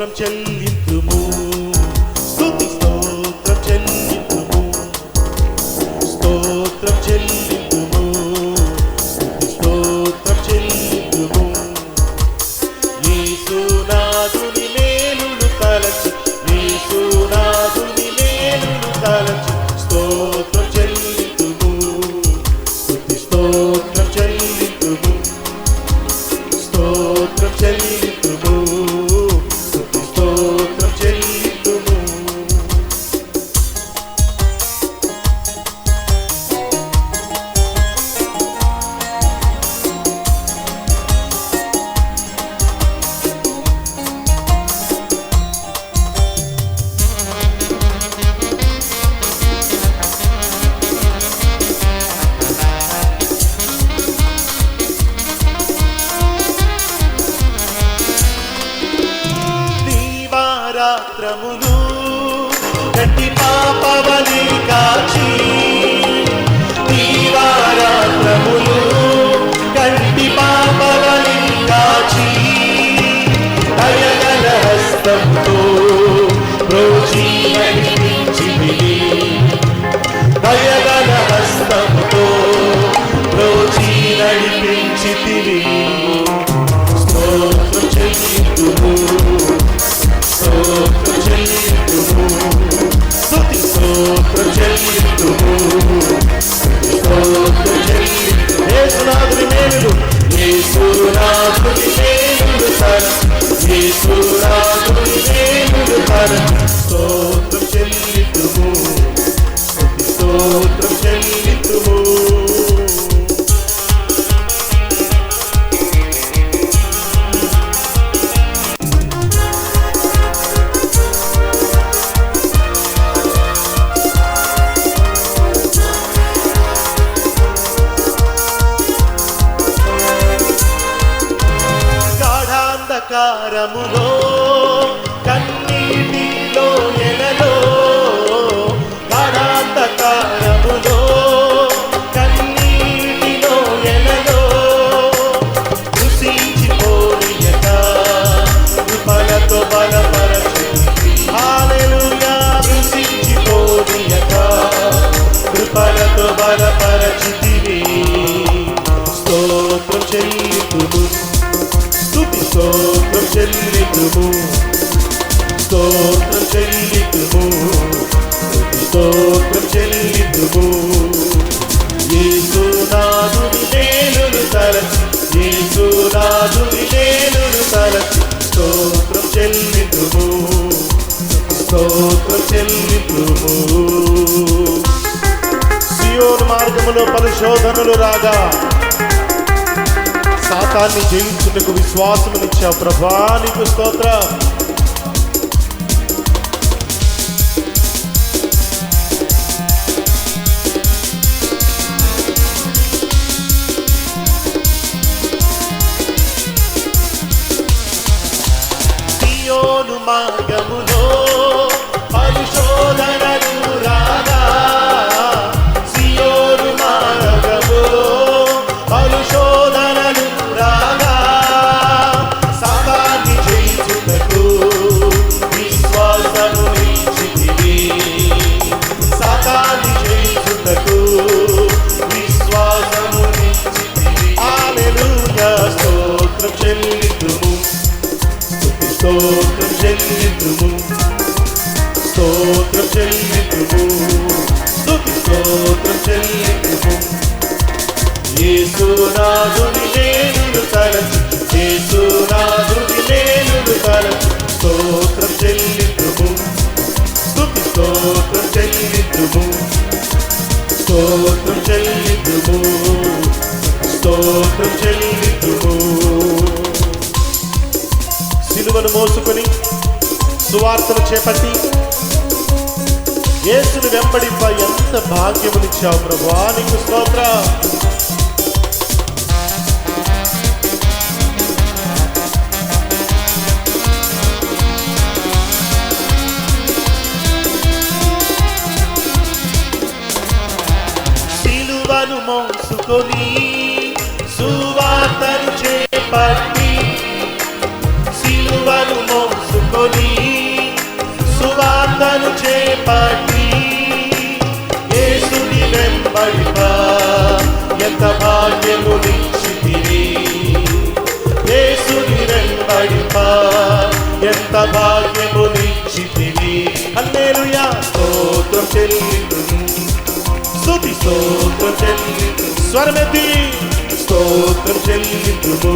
స్తోత్రం చెల్లింతుము, స్తుతి స్తోత్రం చెల్లింతుము, స్తోత్రం చెల్లింతుము, స్తుతి స్తోత్రం చెల్లింతుము. యేసునాథుని మేలులు తలచి, యేసునాథుని మేలులు తలచి స్తోత్రం చెల్లింతుము, స్తుతి స్తోత్రం చెల్లింతుము, స్తోత్రం చెల్లింతుము, స్తుతి స్తోత్రం చెల్లింతుము. దీవారాత్రములు గట్టి పాపవలె కాచి, దీవారాత్రములు గట్టి పాపవలె కాచి, దయగల హస్తంతో బ్రోచి నడిపించితివి, దయగల హస్తంతో బ్రోచి నడిపించితివి. స్తోత్రం చెల్లింతుము, స్తోత్రం చెల్లింతుము, స్తుతి స్తోత్రం చెల్లింతుము, స్తోత్రం చెల్లింతుము. యేసునాథుని మేలులు, యేసునాథుని మేలులు తలచి, యేసునాథుని మేలులు తలచి స్తోత్రం చెల్లింతుము, స్తుతి స్తోత్రం చెల్లింతుము. గాఢాంధకారములో కన్నీటిలో ఎలలో, గాఢాంధకారములో కన్నీటిలో ఎలలో, కృషించిపోనియక కృపలతో బలపరచితివి. హల్లెలూయా. కృషించిపోనియక కృపలతో బలపరచితివి. స్తోత్రం చెల్లింతుము, స్తుతి స్తోత్రం చెల్లింతుము, స్తోత్రం చెల్లింతుము, స్తుతి స్తోత్రం చెల్లింతుము. యేసునాథుని మేలులు తలచి, యేసునాథుని మేలులు తలచి స్తోత్రం చెల్లింతుము, స్తోత్రం చెల్లింతుము. సియోను మార్గములో పరిశోధనలు రాగా సాతాన్ని జయించుటకు విశ్వాసమునిచ్చావు ప్రభా, నీకు స్తోత్రం. సియోను మార్గములో పరిశోధనలు రాగా, సియోను మార్గములో పరిశోధనలు రాగా, సాతాన్ని జయించుటకు విశ్వాసమునిచ్చితివి, సాతాన్ని జయించుటకు విశ్వాసమునిచ్చితివి. హల్లెలూయా. స్తోత్రం చెల్లింతుము, స్తుతి స్తోత్రం చెల్లింతుము, స్తోత్రం చెల్లింతుము, స్తుతి స్తోత్రం చెల్లింతుము. యేసునాథుని మేలులు తలచి, యేసునాథుని మేలులు తలచి స్తోత్రం చెల్లింతుము, స్తుతి స్తోత్రం చెల్లింతుము, స్తోత్రం చెల్లింతుము, స్తోత్రం చెల్లింతుము. సిలువను మోసుకొని సువార్తను చేపట్టి యేసుని వెంబడింప ఎంత భాగ్యమునిచ్చావు ప్రభువా, నీకు స్తోత్రం. సిలువను మోసుకొని సువార్తను చేపట్టి, సిలువను మోసుకొని చేపట్టి యేసుని వెంబడిపా ఎంత భాగ్యము నిచ్చితివి. యేసుని వెంబడిపా ఎంత భాగ్యము నిచ్చితివి. హల్లెలూయా స్తోత్రం చెల్లింతుము స్తుతి స్తోత్రం చెల్లింతుము స్వరమెత్తి స్తోత్రం చెల్లింతుము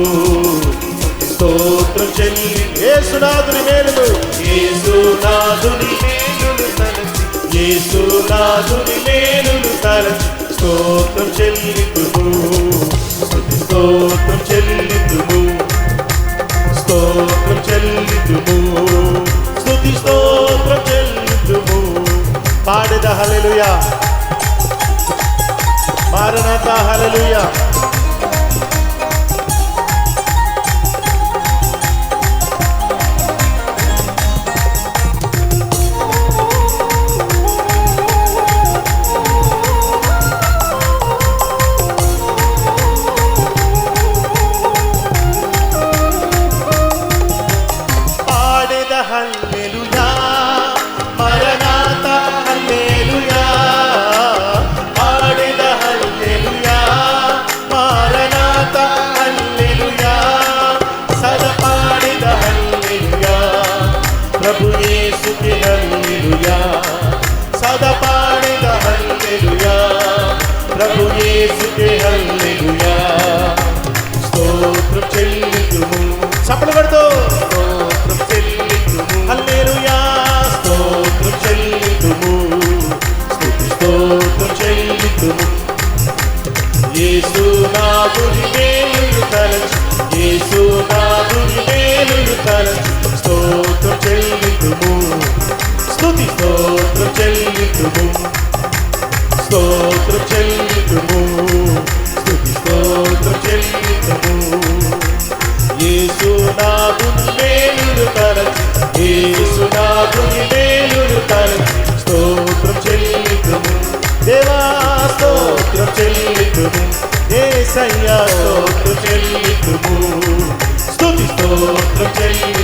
స్తోత్రం చెల్లింతుము. యేసునాథుని మేలులు యేసునాథుని మేలులు తలచి యేసునాథుని మేలులు తలచి స్తోత్రం చెల్లింతుము స్తోత్రం చెల్లింతుము స్తోత్రం చెల్లింతుము స్తుతి స్తోత్రం చెల్లింతుము. పాడేద హల్లెలూయా మారనాథ హల్లెలూయా. హల్లెలూయా మరణాత హల్లెలూయా పాడేద హల్లెలూయా మరణాత హల్లెలూయా సదా పాడేద హల్లెలూయా ప్రభు యేసుకి హల్లెలూయా సదా పాడేద హల్లెలూయా ప్రభు యేసుకి హల్లెలూయా. స్తోత్రం చెల్లింతుము చప్పట్లు కొడుతూ స్తోత్రం చెల్లింతుము హల్లెలూయా స్తోత్రం చెల్లింతుము స్తుతి స్తోత్రం చెల్లింతుము. యేసునాథుని మేలులు తలచి యేసునాథుని మేలులు తలచి స్తోత్రం చెల్లింతుము స్తుతి స్తోత్రం చెల్లింతుము స్తోత్రం చెల్లింతుము స్తుతి స్తోత్రం చెల్లింతుము. యేసునాథుని మేలులు తలచి యేసునాథుని మేలులు తలచి స్తోత్రం చెల్లింతుము. దేవా స్తోత్రం చెల్లింతుము యేసయ్యా స్తోత్రం చెల్లింతుము స్తుతి స్తోత్రం చెల్లి